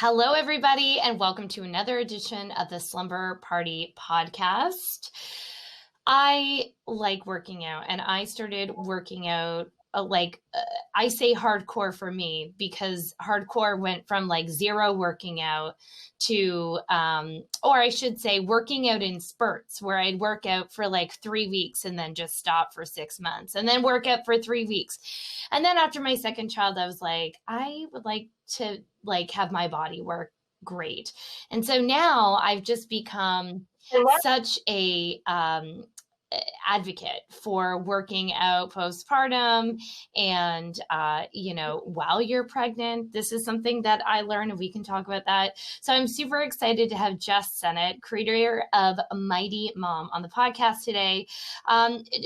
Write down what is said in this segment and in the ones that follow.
Hello, everybody, and welcome to another edition of the Slumber Party podcast. I like working out, and I started working out I say hardcore for me because hardcore went from like zero working out to, or I should say working out in spurts where I'd work out for like 3 weeks and then just stop for 6 months and then work out for 3 weeks. And then after my second child, I was like, I would like to have my body work great. And so now I've just become such a advocate for working out postpartum and while you're pregnant. This is something that I learned, and we can talk about that. So I'm super excited to have Jess Sennet, creator of Mighty Mom, on the podcast today.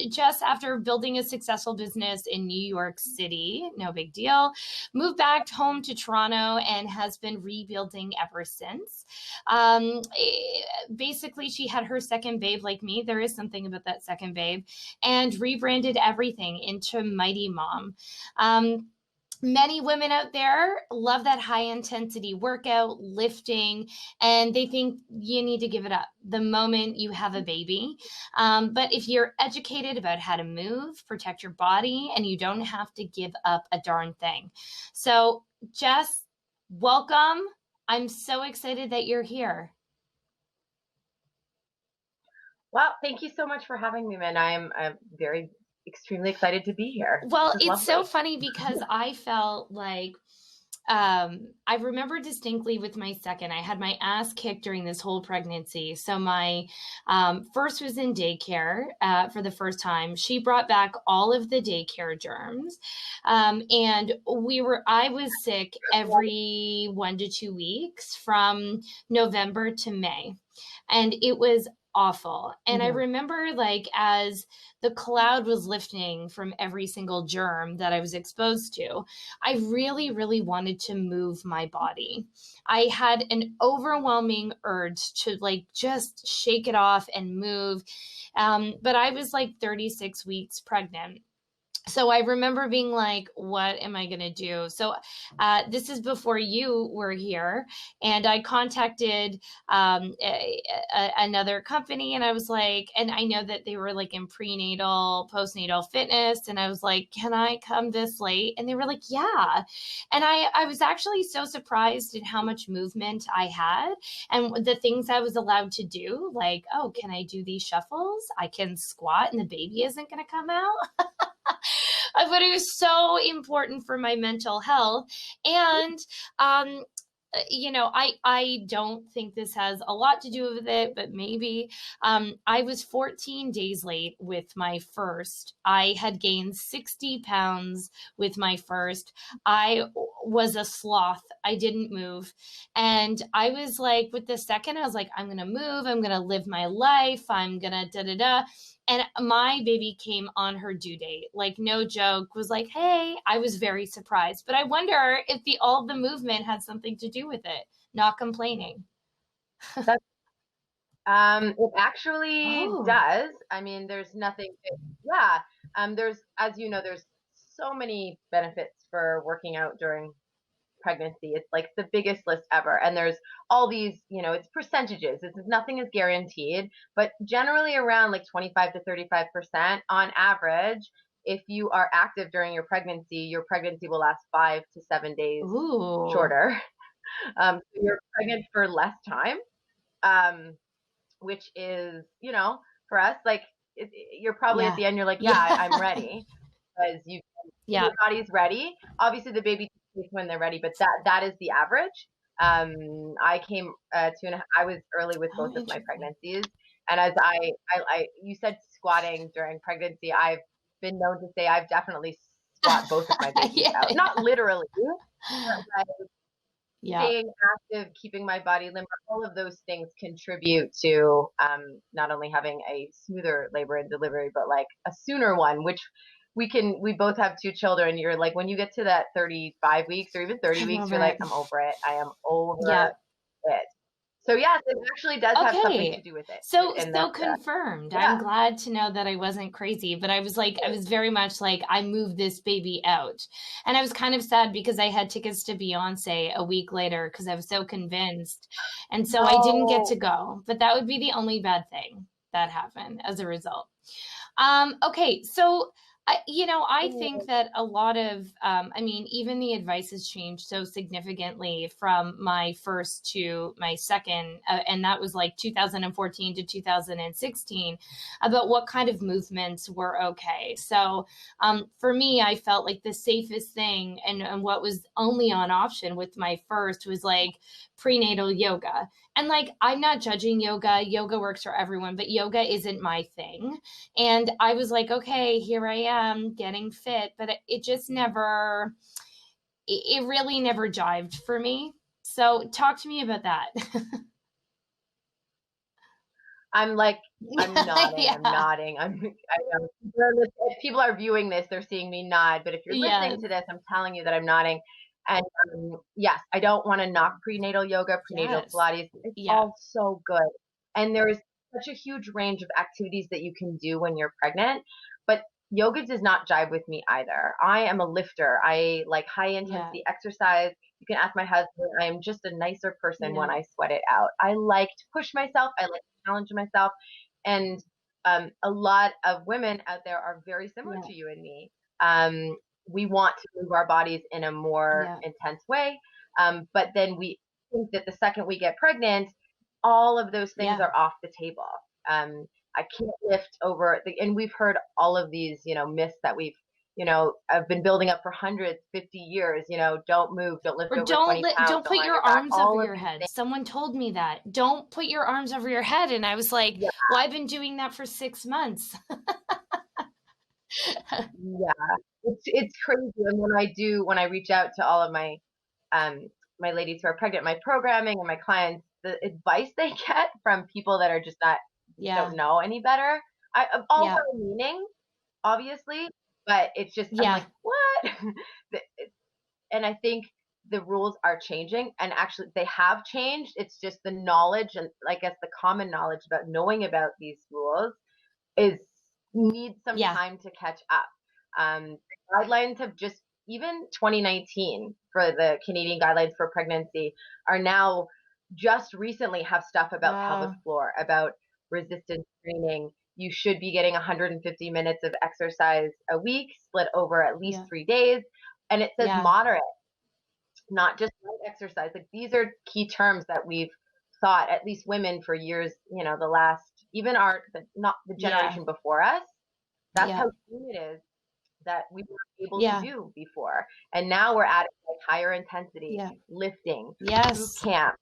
Jess, after building a successful business in New York City, no big deal, moved back home to Toronto and has been rebuilding ever since. Basically, she had her second babe like me. There is something about that second babe, and rebranded everything into Mighty Mom. Many women out there love that high intensity workout, lifting, and they think you need to give it up the moment you have a baby. But if you're educated about how to move, protect your body, and you don't have to give up a darn thing. So Jess, welcome. I'm so excited that you're here. Well, thank you so much for having me, man. I'm extremely excited to be here. Well, it's so funny because I felt like, I remember distinctly with my second, I had my ass kicked during this whole pregnancy. So my first was in daycare for the first time. She brought back all of the daycare germs. And I was sick every 1 to 2 weeks from November to May. And it was awful. And I remember, like, as the cloud was lifting from every single germ that I was exposed to, I really, really wanted to move my body. I had an overwhelming urge to just shake it off and move. But I was 36 weeks pregnant. So I remember being like, what am I going to do? So this is before you were here, and I contacted another company, and I was like, and I know that they were in prenatal, postnatal fitness. And I was like, can I come this late? And they were like, yeah. And I was actually so surprised at how much movement I had and the things I was allowed to do. Like, oh, can I do these shuffles? I can squat and the baby isn't going to come out. But it was so important for my mental health. And, I don't think this has a lot to do with it, but maybe. I was 14 days late with my first. I had gained 60 pounds with my first. I was a sloth. I didn't move. And I was like, with the second, I was like, I'm going to move. I'm going to live my life. I'm going to da-da-da. And my baby came on her due date, no joke, was like, hey, I was very surprised. But I wonder if all the movement had something to do with it, not complaining. It actually does. I mean, there's nothing, there's, as you know, there's so many benefits for working out during pregnancy. It's the biggest list ever. And there's all these, it's percentages. Nothing is guaranteed, but generally around 25 to 35% on average. If you are active during your pregnancy will last 5 to 7 days shorter. So you're pregnant for less time, which is, for us, you're probably at the end, you're like, I'm ready, because your body's ready. Obviously the baby when they're ready, but that is the average. I came I was early with both of my pregnancies, and as you said squatting during pregnancy, I've been known to say I've definitely squat both of my babies out, not literally, but staying active, keeping my body limber, all of those things contribute to not only having a smoother labor and delivery, but a sooner one, which we both have 2 children. You're when you get to that 35 weeks or even 30 weeks, you're I'm over it. I am over it. So yes, it actually does have something to Okay. do with it. So And so that's confirmed. I'm yeah. glad to know that I wasn't crazy, but I was like, I was very much like, I moved this baby out. And I was kind of sad because I had tickets to Beyonce a week later because I was so convinced. And so I didn't get No. to go. But that would be the only bad thing that happened as a result. Okay, so I think that a lot of, I mean, even the advice has changed so significantly from my first to my second, and that was like 2014 to 2016, about what kind of movements were okay. So for me, I felt like the safest thing and what was only on option with my first was like prenatal yoga. And like, I'm not judging yoga. Yoga works for everyone, but yoga isn't my thing. And I was like, okay, here I am getting fit, but it just never, it really never jived for me. So talk to me about that. I'm like, I'm nodding. I'm Yeah. nodding. I know if people are viewing this, they're seeing me nod. But if you're listening Yes. to this, I'm telling you that I'm nodding. And yes, I don't want to knock prenatal yoga, prenatal Yes. Pilates. It's Yeah. all so good. And there's such a huge range of activities that you can do when you're pregnant. But yoga does not jive with me either. I am a lifter. I like high Yeah. intensity exercise. You can ask my husband. I am just a nicer person when Yeah. I sweat it out. I like to push myself. I like to challenge myself. And a lot of women out there are very similar Yeah. to you and me. We want to move our bodies in a more Yeah. intense way. But then we think that the second we get pregnant, all of those things Yeah. are off the table. I can't lift over, and we've heard all of these, myths that I've been building up for 150 years, don't move, don't lift Or over 20 pounds, don't don't put lie on your your back, arms over all of your these head. things. Someone told me that. Don't put your arms over your head. And I was like, Yeah. well, I've been doing that for 6 months. Yeah. It's crazy. And when I reach out to all of my ladies who are pregnant, my programming and my clients, the advice they get from people that are just Yeah. don't know any better. All Yeah. well meaning, obviously, but it's just, I'm Yeah. like, what? And I think the rules are changing, and actually they have changed. It's just the knowledge, and I guess the common knowledge about knowing about these rules is needs some Yeah. time to catch up. Guidelines have just, even 2019 for the Canadian guidelines for pregnancy are now just recently have stuff about pelvic Wow. floor, about resistance training. You should be getting 150 minutes of exercise a week, split over at least Yeah. 3 days. And it says Yeah. moderate, not just light exercise. Like, these are key terms that we've thought, at least women, for years, the last, even not the Yeah. generation before us. That's Yeah. how soon it is that we weren't able to Yeah. do before. And now we're at like higher intensity Yeah. lifting, boot Yes. camp,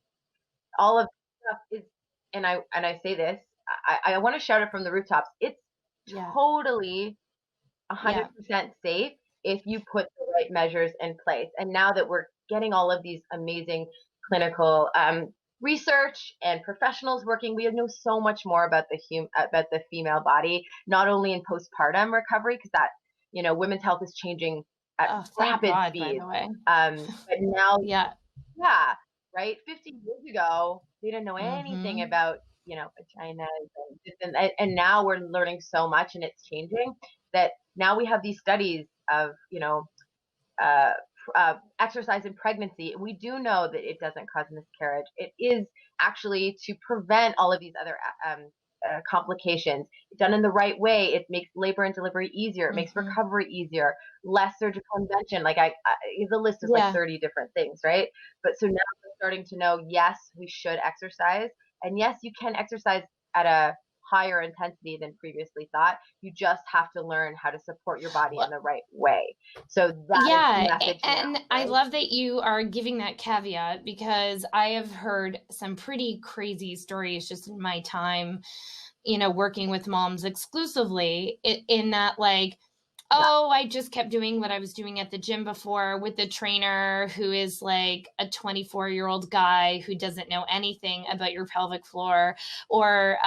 all of this stuff is, and I say this, I want to shout it from the rooftops. It's Yeah. totally Yeah. 100% safe if you put the right measures in place. And now that we're getting all of these amazing clinical research and professionals working, we know so much more about the female body, not only in postpartum recovery, because that, women's health is changing at Oh, thank rapid God, by speed. the way. But now, Yeah. yeah, right, 50 years ago, they didn't know anything Mm-hmm. about, vaginas, and now we're learning so much, and it's changing, that now we have these studies of, uh, exercise in pregnancy. We do know that it doesn't cause miscarriage. It is actually to prevent all of these other complications. Done in the right way, it makes labor and delivery easier. It makes Mm-hmm. recovery easier. Less surgical intervention. Like, the list is like Yeah. 30 different things, right? But so now we're starting to know, yes, we should exercise, and yes, you can exercise at a higher intensity than previously thought. You just have to learn how to support your body in Well, the right way. So that is the yeah, message and now, I right? love that you are giving that caveat because I have heard some pretty crazy stories just in my time, working with moms exclusively in that, like, Yeah. oh, I just kept doing what I was doing at the gym before with the trainer who is like a 24-year-old guy who doesn't know anything about your pelvic floor. Or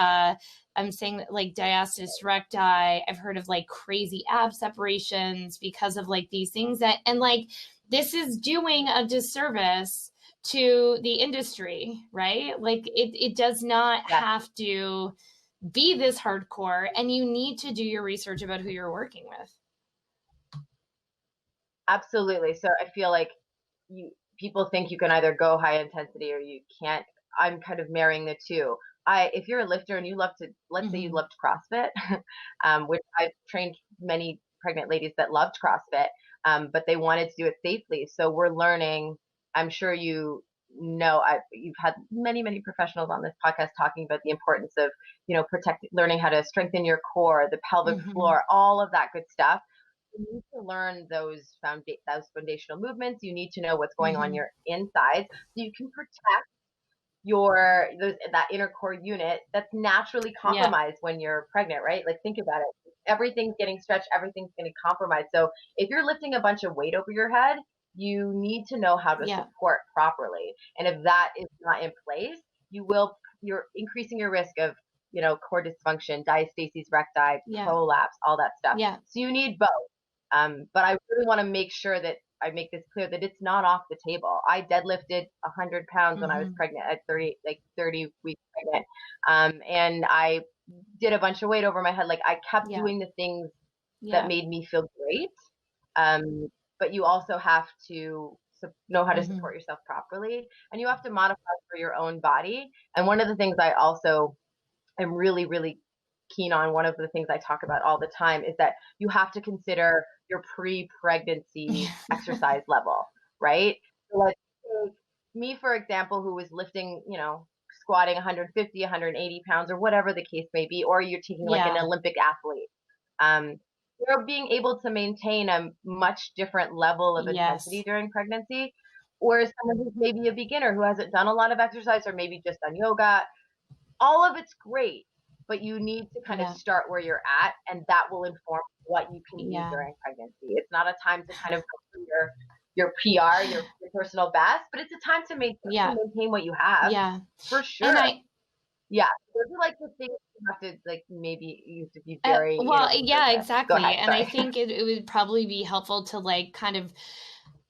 I'm saying that, like, diastasis recti, I've heard of like crazy ab separations because of like these things and like this is doing a disservice to the industry, right? Like it does not have to be this hardcore, and you need to do your research about who you're working with. Absolutely. So I feel like people think you can either go high intensity or you can't. I'm kind of marrying the two. If you're a lifter and you love to, let's say you loved CrossFit, which I've trained many pregnant ladies that loved CrossFit, but they wanted to do it safely. So we're learning. I'm sure you've had many professionals on this podcast talking about the importance of, learning how to strengthen your core, the pelvic floor, all of that good stuff. You need to learn those foundational movements. You need to know what's going on your insides so you can protect that inner core unit that's naturally compromised when you're pregnant, right? Like, think about it. Everything's getting stretched, everything's getting compromised. So if you're lifting a bunch of weight over your head, you need to know how to support properly. And if that is not in place, you're increasing your risk of, core dysfunction, diastasis recti, prolapse, all that stuff. So you need both. But I really want to make sure that I make this clear that it's not off the table. I deadlifted 100 pounds when I was pregnant at 30 weeks pregnant. And I did a bunch of weight over my head. Like, I kept doing the things that made me feel great. But you also have to know how to support yourself properly, and you have to modify for your own body. And one of the things I also am really, really keen on, one of the things I talk about all the time, is that you have to consider your pre-pregnancy exercise level, right? So let's take me, for example, who was lifting, squatting 150, 180 pounds or whatever the case may be, or you're taking like an Olympic athlete. You're being able to maintain a much different level of intensity during pregnancy, whereas someone who's maybe a beginner who hasn't done a lot of exercise or maybe just done yoga, all of it's great, but you need to kind of start where you're at, and that will inform what you can do during pregnancy. It's not a time to kind of go through your PR, your personal best, but it's a time to maintain what you have. Yeah, for sure. And those are like the things you have to, like, maybe you have to be very exactly. Ahead, and I think it would probably be helpful to like kind of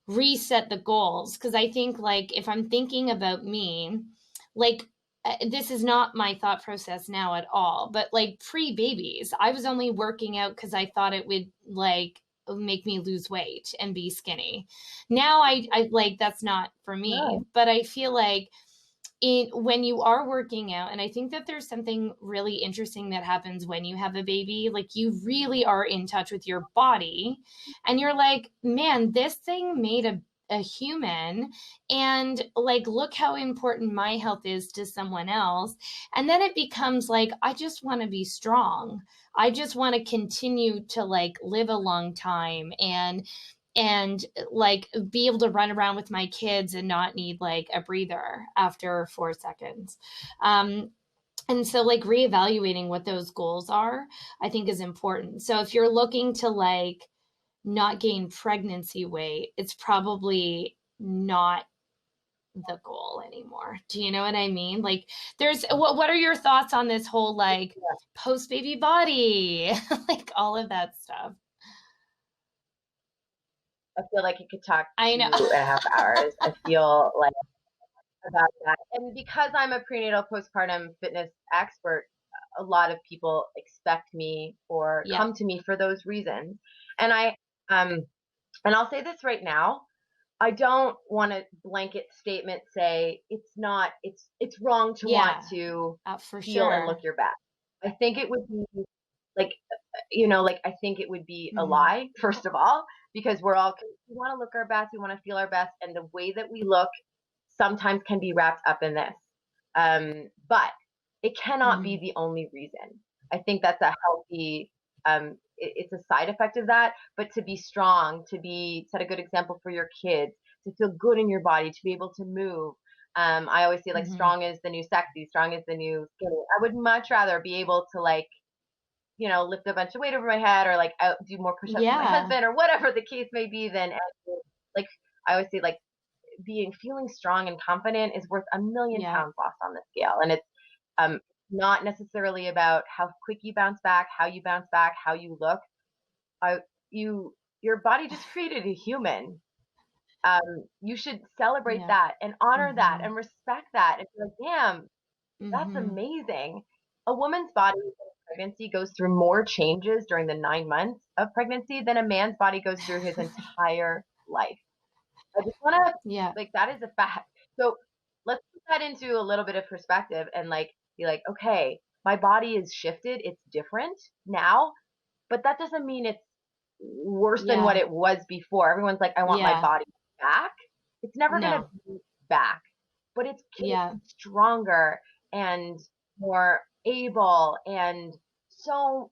reset the goals, because I think, like, if I'm thinking about me, like, this is not my thought process now at all, but like pre-babies, I was only working out because I thought it would like make me lose weight and be skinny. Now I like, that's not for me, but I feel like when you are working out, and I think that there's something really interesting that happens when you have a baby, like you really are in touch with your body, and you're like, man, this thing made a human, and like, look how important my health is to someone else. And then it becomes like, I just want to be strong. I just want to continue to like live a long time and like be able to run around with my kids and not need like a breather after 4 seconds. And so like reevaluating what those goals are, I think is important. So if you're looking to like not gain pregnancy weight, it's probably not the goal anymore. Do you know what I mean? Like, there's what are your thoughts on this whole like post baby body, like all of that stuff? I feel like you could talk 2.5 hours. I feel like about that. And because I'm a prenatal postpartum fitness expert, a lot of people expect me or come to me for those reasons. And and I'll say this right now, I don't want a blanket statement say it's wrong to want to feel and look your best. I think it would be like, I think it would be a lie, first of all, because we want to look our best, we want to feel our best, and the way that we look sometimes can be wrapped up in this. But it cannot be the only reason. I think that's a healthy, it's a side effect of that, but to be strong, set a good example for your kids, to feel good in your body, to be able to move. I always say, like, strong is the new sexy, strong is the new skinny. I would much rather be able to, like, lift a bunch of weight over my head, or like do more push-ups with my husband, or whatever the case may be, than, like, I always say, like, feeling strong and confident is worth 1,000,000 pounds lost on the scale. And it's not necessarily about how quick you bounce back, how you bounce back, how you look. Your body just created a human. You should celebrate Yeah. that and honor that Mm-hmm. and respect that and be like, damn, that's Mm-hmm. amazing. A woman's body in pregnancy goes through more changes during the 9 months of pregnancy than a man's body goes through his entire life. I just want to, Yeah. like, that is a fact. So let's put that into a little bit of perspective and like be like, okay, my body is shifted. It's different now, but that doesn't mean it's worse than what Yeah. it was before. Everyone's like, I want my Yeah. body back. It's never going to No. be back, but it's Yeah. stronger and more able and so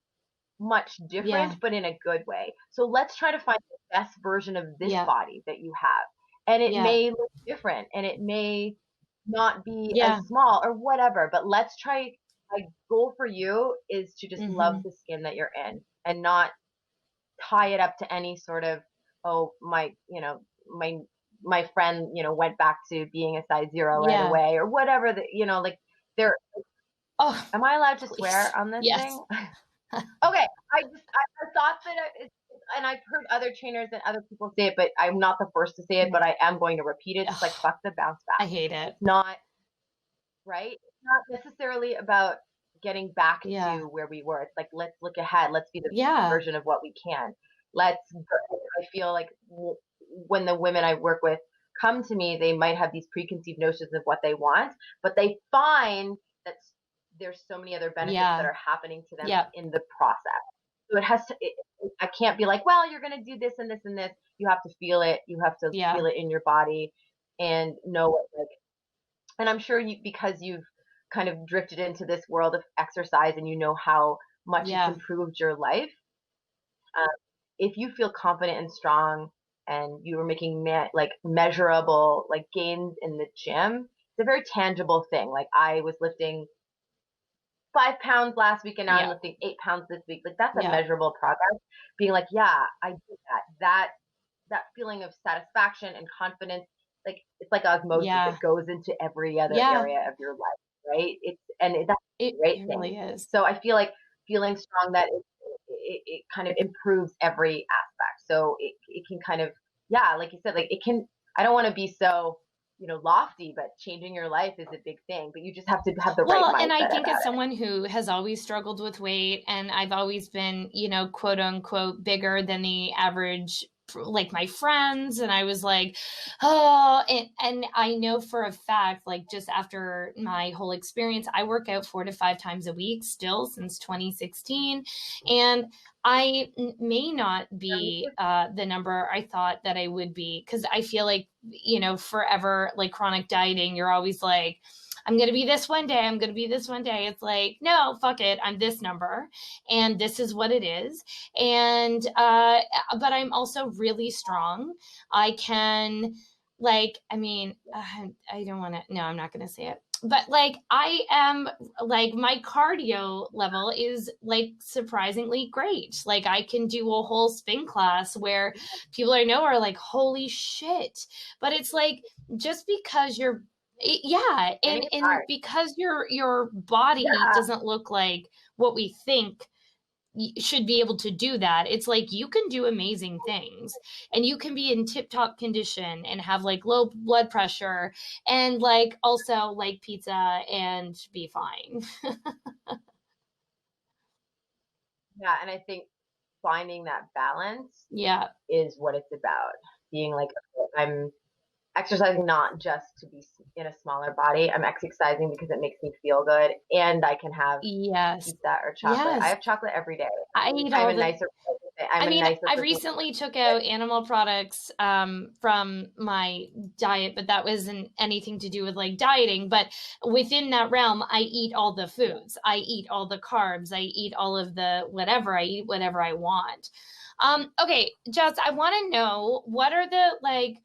much different, Yeah. but in a good way. So let's try to find the best version of this Yeah. body that you have. And it Yeah. may look different and it may not be as Yeah. small or whatever, but let's try. My goal for you is to just love Mm-hmm. the skin that you're in and not tie it up to any sort of, oh, my my friend, went back to being a size 0 right Yeah. away or whatever, like there. Oh, Am I allowed to please. swear on this Yes. thing? Okay, I thought that and I've heard other trainers and other people say it, but I'm not the first to say it, Yeah. but I am going to repeat it. Just like Ugh, fuck the bounce I back. hate it. It's not right. It's not necessarily about getting back Yeah. to where we were. It's like let's look ahead. Let's be the best Yeah. version of what we can. Let's. I feel like when the women I work with come to me, they might have these preconceived notions of what they want, but they find that there's so many other benefits that Yeah. are happening to them Yep. in the process. So it has to. I can't be like, well, you're going to do this and this and this. You have to feel it. You have to Yeah. feel it in your body and know what, like. And I'm sure because you've kind of drifted into this world of exercise and you know how much it's Yeah. improved your life. Um, if you feel confident and strong and you were making like measurable like gains in the gym, it's a very tangible thing. Like I was lifting 5 pounds last week and now I'm Yeah. lifting 8 pounds this week. Like that's a Yeah. measurable progress. Being like, yeah, I did that. That feeling of satisfaction and confidence, like it's like osmosis. Yeah. It goes into every other Yeah. area of your life, right? That's a It great it thing. really is. So I feel like feeling strong that it kind of improves every aspect. So it can kind of, yeah, like you said, like it can. I don't want to be so lofty, but changing your life is a big thing. But you just have to have the right Well, and I mindset think about as it. someone who has always struggled with weight and I've always been, quote unquote, bigger than the average, like my friends, and I was like, oh, and I know for a fact, like just after my whole experience, I work out 4 to 5 times a week still since 2016, and I may not be the number I thought that I would be, because I feel like, forever, like chronic dieting, you're always like, I'm going to be this one day. I'm going to be this one day. It's like, no, fuck it. I'm this number and this is what it is. And, but I'm also really strong. I can, like, I mean, I don't want to, no, I'm not going to say it. But like, I am like, my cardio level is like surprisingly great. Like, I can do a whole spin class where people I know are like, holy shit. But it's like, just because you're yeah, and because your body Yeah. doesn't look like what we think should be able to do that, it's like you can do amazing things and you can be in tip top condition and have like low blood pressure and like also like pizza and be fine. Yeah, and I think finding that balance Yeah. is what it's about. Being like, I'm exercising not just to be in a smaller body. I'm exercising because it makes me feel good, and I can have Yes. pizza or chocolate. I Yes. have chocolate every day. I eat I'm all a the nicer. I'm I a mean, nicer I person. recently took out animal products from my diet, but that wasn't anything to do with like dieting. But within that realm, I eat all the foods. I eat all the carbs. I eat all of the whatever. I eat whatever I want. Okay, Jess, I want to know what are the like,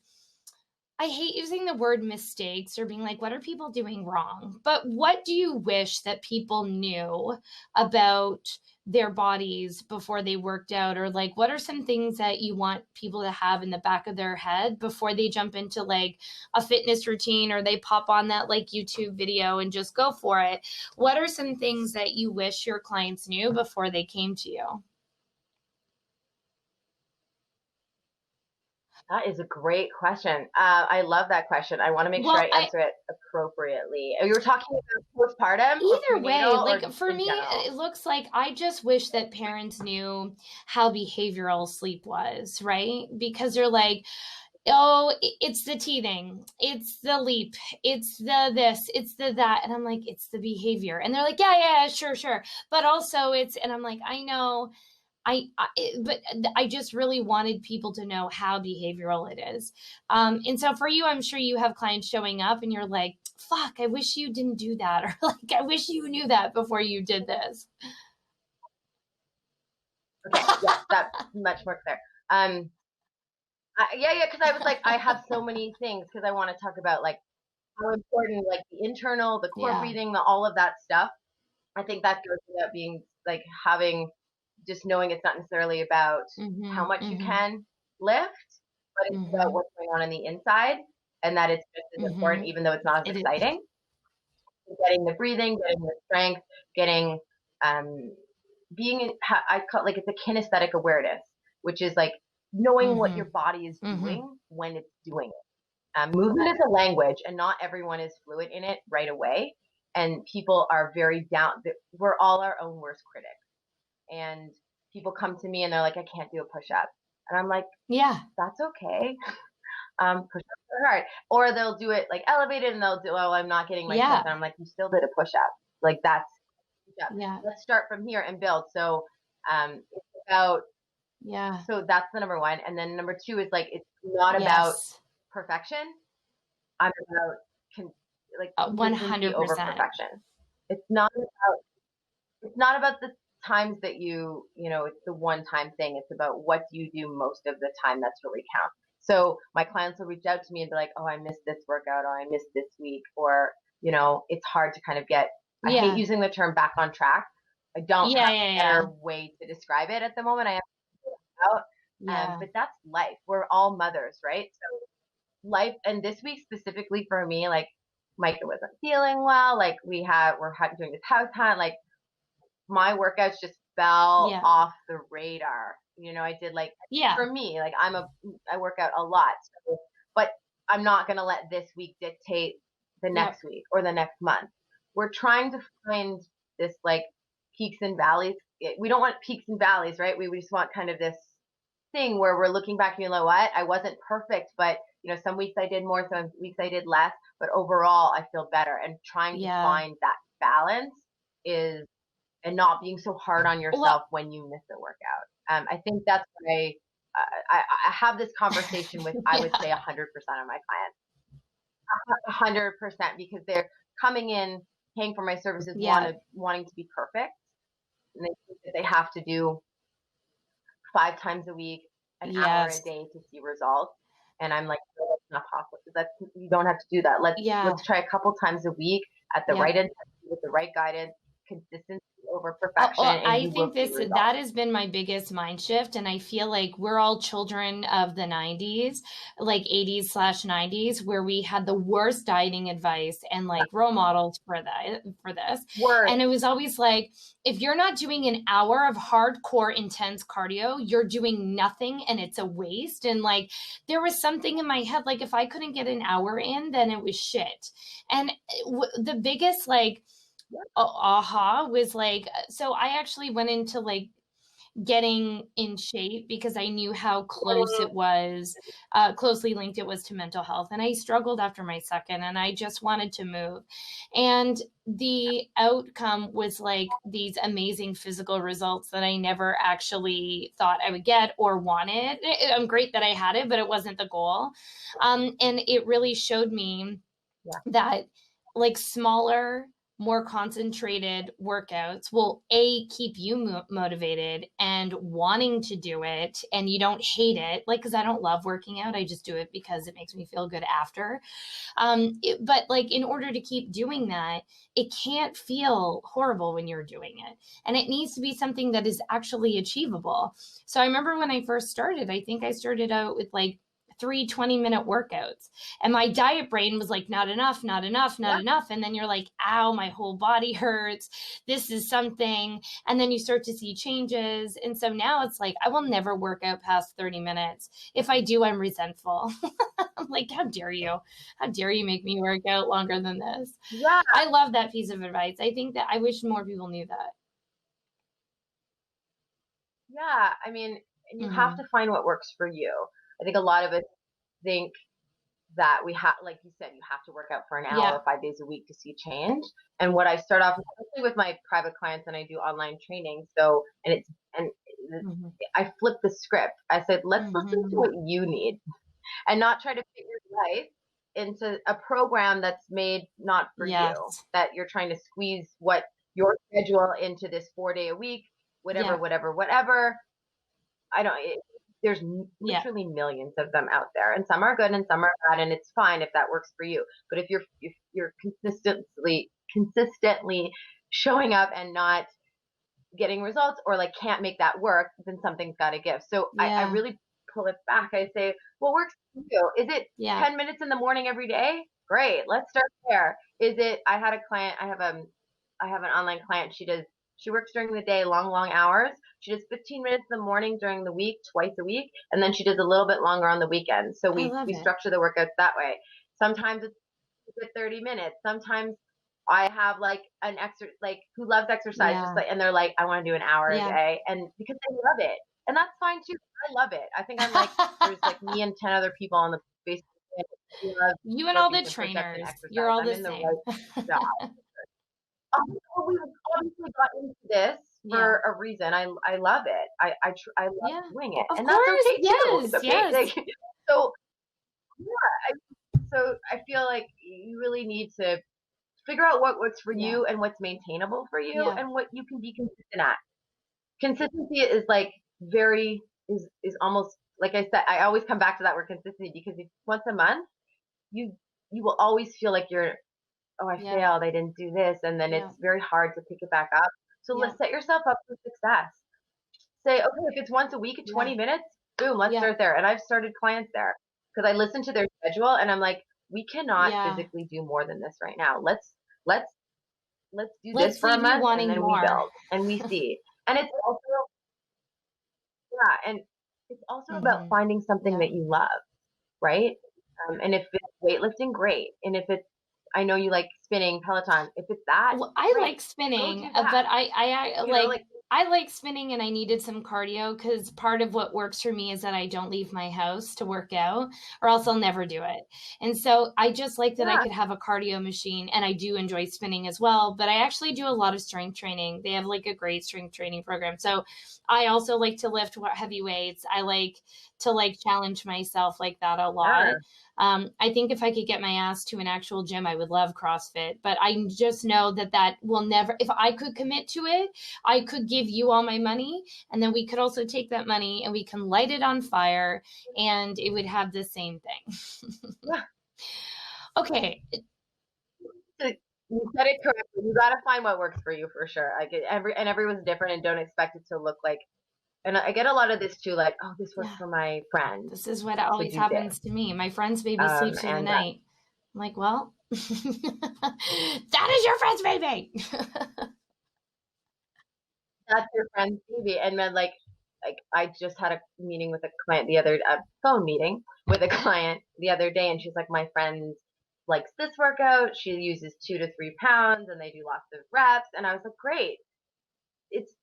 I hate using the word mistakes or being like, what are people doing wrong? But what do you wish that people knew about their bodies before they worked out? Or like, what are some things that you want people to have in the back of their head before they jump into like a fitness routine or they pop on that like YouTube video and just go for it? What are some things that you wish your clients knew before they came to you? That is a great question. I love that question. I want to make sure I answer it appropriately. You were talking about postpartum or Either way, prenatal, like or for in me, general? it looks like I just wish that parents knew how behavioral sleep was, right? Because they're like, oh, it's the teething, it's the leap, it's the this, it's the that. And I'm like, it's the behavior. And they're like, yeah, sure. But also and I'm like, I know. But I just really wanted people to know how behavioral it is. And so for you, I'm sure you have clients showing up and you're like, fuck, I wish you didn't do that. Or like, I wish you knew that before you did this. Okay. Yeah, that's much more clear. Because I was like, I have so many things because I want to talk about like how important, like the internal, the core breathing, all of that stuff. I think that goes without being like having just knowing it's not necessarily about how much you can lift, but it's about what's going on the inside, and that it's just as important, even though it's not as exciting. Getting the breathing, getting the strength, getting I call like it's a kinesthetic awareness, which is like knowing what your body is doing when it's doing it. Movement is a language, and not everyone is fluent in it right away. And people are very down. We're all our own worst critics. And people come to me and they're like, I can't do a push-up. And I'm like, yeah, that's okay. Push-ups are hard. Or they'll do it like elevated and they'll do, oh, I'm not getting my strength. And I'm like, you still did a push-up. Like that's, let's start from here and build. So it's about, so that's the number one. And then number two is like, it's not about perfection. I'm about like 100% over perfection. It's not about the times that it's the one time thing. It's about what do you do most of the time that's really count. So my clients will reach out to me and be like, oh, I missed this workout, or I missed this week, or, it's hard to kind of get, I hate using the term back on track. I don't have a better way to describe it at the moment. I have to figure it out. But that's life. We're all mothers, right? So life, and this week specifically for me, like Micah wasn't feeling well. Like we're doing this house hunt. Like my workouts just fell off the radar. I did like, for me, like I work out a lot, but I'm not going to let this week dictate the next week or the next month. We're trying to find this like peaks and valleys. We don't want peaks and valleys, right? We just want kind of this thing where we're looking back and you know what? I wasn't perfect, but some weeks I did more, some weeks I did less, but overall I feel better. And trying to find that balance and not being so hard on yourself when you miss a workout. I think that's why I have this conversation with, I would say 100% of my clients, 100%, because they're coming in, paying for my services, wanting to be perfect. And they think that they have to do 5 times a week, an hour a day to see results. And I'm like, no, that's not possible. You don't have to do that. Let's try a couple times a week at the right intensity with the right guidance, consistency over perfection. I think that has been my biggest mind shift. And I feel like we're all children of the 90s, like 80s/90s, where we had the worst dieting advice and like role models for this. And it was always like, if you're not doing an hour of hardcore intense cardio, you're doing nothing and it's a waste. And like, there was something in my head, like if I couldn't get an hour in, then it was shit. And the biggest like, aha was like, so I actually went into like getting in shape because I knew how close it was, closely linked it was to mental health. And I struggled after my second and I just wanted to move. And the outcome was like these amazing physical results that I never actually thought I would get or wanted. I'm great that I had it, but it wasn't the goal. And it really showed me that like smaller, more concentrated workouts will keep you motivated and wanting to do it, and you don't hate it, like, because I don't love working out, I just do it because it makes me feel good after. But like in order to keep doing that, it can't feel horrible when you're doing it, and it needs to be something that is actually achievable. So I remember when I first started, I think I started out with like 3 20-minute workouts. And my diet brain was like, not enough, not enough, not enough. And then you're like, ow, my whole body hurts. This is something. And then you start to see changes. And so now it's like, I will never work out past 30 minutes. If I do, I'm resentful. I'm like, how dare you? How dare you make me work out longer than this? Yeah. I love that piece of advice. I think that I wish more people knew that. Yeah. I mean, you have to find what works for you. I think a lot of us think that we have, like you said, you have to work out for an hour, 5 days a week to see change. And what I start off, especially with my private clients, and I do online training. So, I flip the script. I said, let's listen to what you need and not try to fit your life into a program that's made not for you, that you're trying to squeeze what your schedule into this 4 day a week, whatever. There's literally millions of them out there, and some are good and some are bad, and it's fine if that works for you. But if you're consistently showing up and not getting results, or like can't make that work, then something's got to give. So I really pull it back. I say, what works for you? Is it 10 minutes in the morning every day? Great, let's start there. Is it? I had a client. I have an online client. She works during the day, long hours. She does 15 minutes in the morning during the week, twice a week, and then she does a little bit longer on the weekends. So we structure the workouts that way. Sometimes it's 30 minutes. Sometimes I have like an who loves exercise, and they're like, I want to do an hour a day, and because they love it, and that's fine too. I love it. I think I'm like, there's like me and 10 other people on the Facebook. You and all the trainers, you're all the same. We obviously got into this for a reason. I love it. I love doing it, and that's okay too. It's okay. So so I feel like you really need to figure out what works for you and what's maintainable for you and what you can be consistent at. Consistency is like is almost, like I said, I always come back to that word consistency, because if once a month, you will always feel like you're, oh, I failed, I didn't do this, and then it's very hard to pick it back up. So let's set yourself up for success. Say, okay, if it's once a week at 20 minutes, boom, let's start there. And I've started clients there because I listen to their schedule and I'm like, we cannot physically do more than this right now. Let's do this for a month, and then we build and we see. And it's also and it's also about finding something that you love, right? And if it's weightlifting, great. And if it's, I know you like spinning, Peloton. If it's that, I like spinning, but I like spinning, and I needed some cardio, because part of what works for me is that I don't leave my house to work out, or else I'll never do it. And so I just like that I could have a cardio machine, and I do enjoy spinning as well, but I actually do a lot of strength training. They have like a great strength training program. So I also like to lift heavy weights. I like to challenge myself like that a lot. I think if I could get my ass to an actual gym, I would love CrossFit, but I just know that will never, if I could commit to it, I could give you all my money, and then we could also take that money and we can light it on fire, and it would have the same thing. Okay. You said it correctly. You got to find what works for you, for sure. Like everyone's different, and don't expect it to look like. And I get a lot of this too, like, oh, this works for my friend. This is what always happens to me. My friend's baby sleeps through the night. I'm like, well, that is your friend's baby. That's your friend's baby. And then like I just had a meeting with a client phone meeting with a client the other day, and she's like, my friend likes this workout. She uses 2 to 3 pounds, and they do lots of reps. And I was like, great.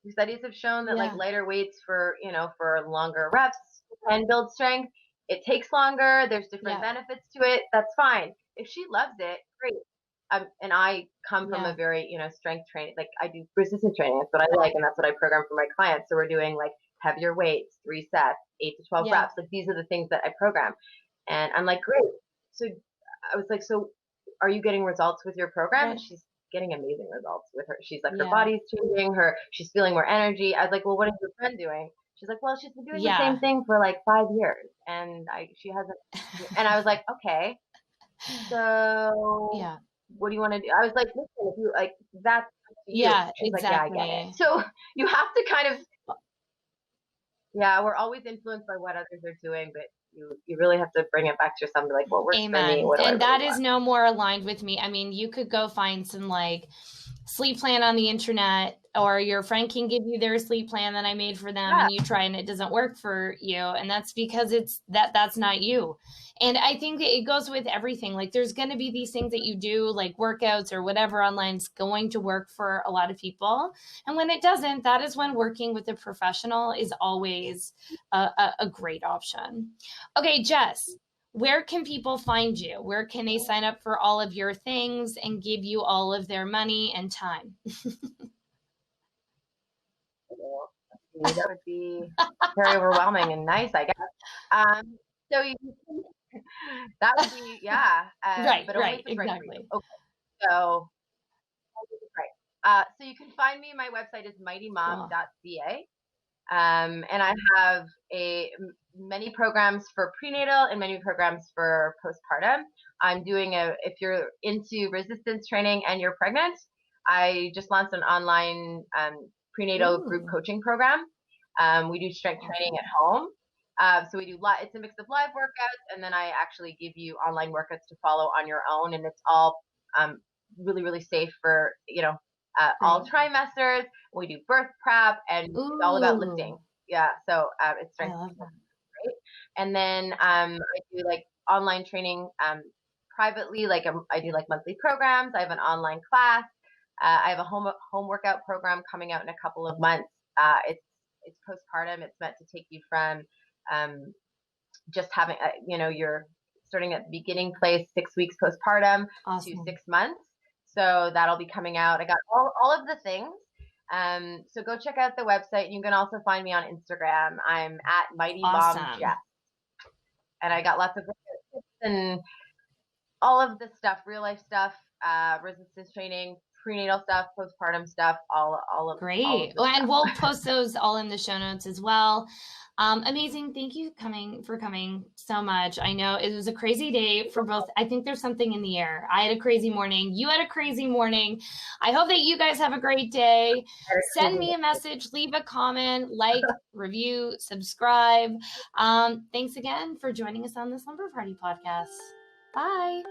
Studies have shown that like lighter weights for longer reps can build strength. It takes longer. There's different benefits to it. That's fine. If she loves it, great. And I come from a very, strength training, like I do resistance training. That's what I like. And that's what I program for my clients. So we're doing like heavier weights, 3 sets, 8 to 12 reps. Like these are the things that I program. And I'm like, great. So I was like, so are you getting results with your program? And she's getting amazing results with her. She's like, her body's changing, she's feeling more energy. I was like, well, what is your friend doing? She's like, well, she's been doing the same thing for like 5 years, and she hasn't. And I was like, okay, so what do you want to do? I was like, listen, if you like, that's you. She's like, yeah, I get it. So you have to kind of, we're always influenced by what others are doing, but you really have to bring it back to yourself and be like, what works Amen. for me? What do and I that really is want? no more aligned with me. I mean, you could go find some like sleep plan on the internet, or your friend can give you their sleep plan that I made for them, and you try and it doesn't work for you. And that's because that's not you. And I think it goes with everything. Like there's going to be these things that you do, like workouts or whatever online, is going to work for a lot of people. And when it doesn't, that is when working with a professional is always a great option. Okay, Jess, where can people find you? Where can they sign up for all of your things and give you all of their money and time? That would be very overwhelming and nice, I guess. So that would be, yeah. Right, but only right, if it's right for you. exactly. Okay. So, so you can find me. My website is mightymom.ca. And I have many programs for prenatal and many programs for postpartum. I'm doing if you're into resistance training and you're pregnant, I just launched an online prenatal group coaching program. We do strength training at home. So we do it's a mix of live workouts, and then I actually give you online workouts to follow on your own, and it's all really, really safe for, all trimesters. We do birth prep, and it's all about lifting. Yeah, so it's strength. I love that. Right? And then I do like online training privately. Like I do like monthly programs. I have an online class. I have a home workout program coming out in a couple of months. It's postpartum. It's meant to take you from just having, you're starting at the beginning place, 6 weeks postpartum to 6 months. So that'll be coming out. I got all of the things. So go check out the website. You can also find me on Instagram. I'm at Mighty Mom Jess. And I got lots of tips and all of the stuff, real life stuff, resistance training, prenatal stuff, postpartum stuff, all of Great. All of and we'll post those all in the show notes as well. Amazing. Thank you for coming so much. I know it was a crazy day for both. I think there's something in the air. I had a crazy morning. You had a crazy morning. I hope that you guys have a great day. Send me a message, leave a comment, like, review, subscribe. Thanks again for joining us on the Slumber Party podcast. Bye.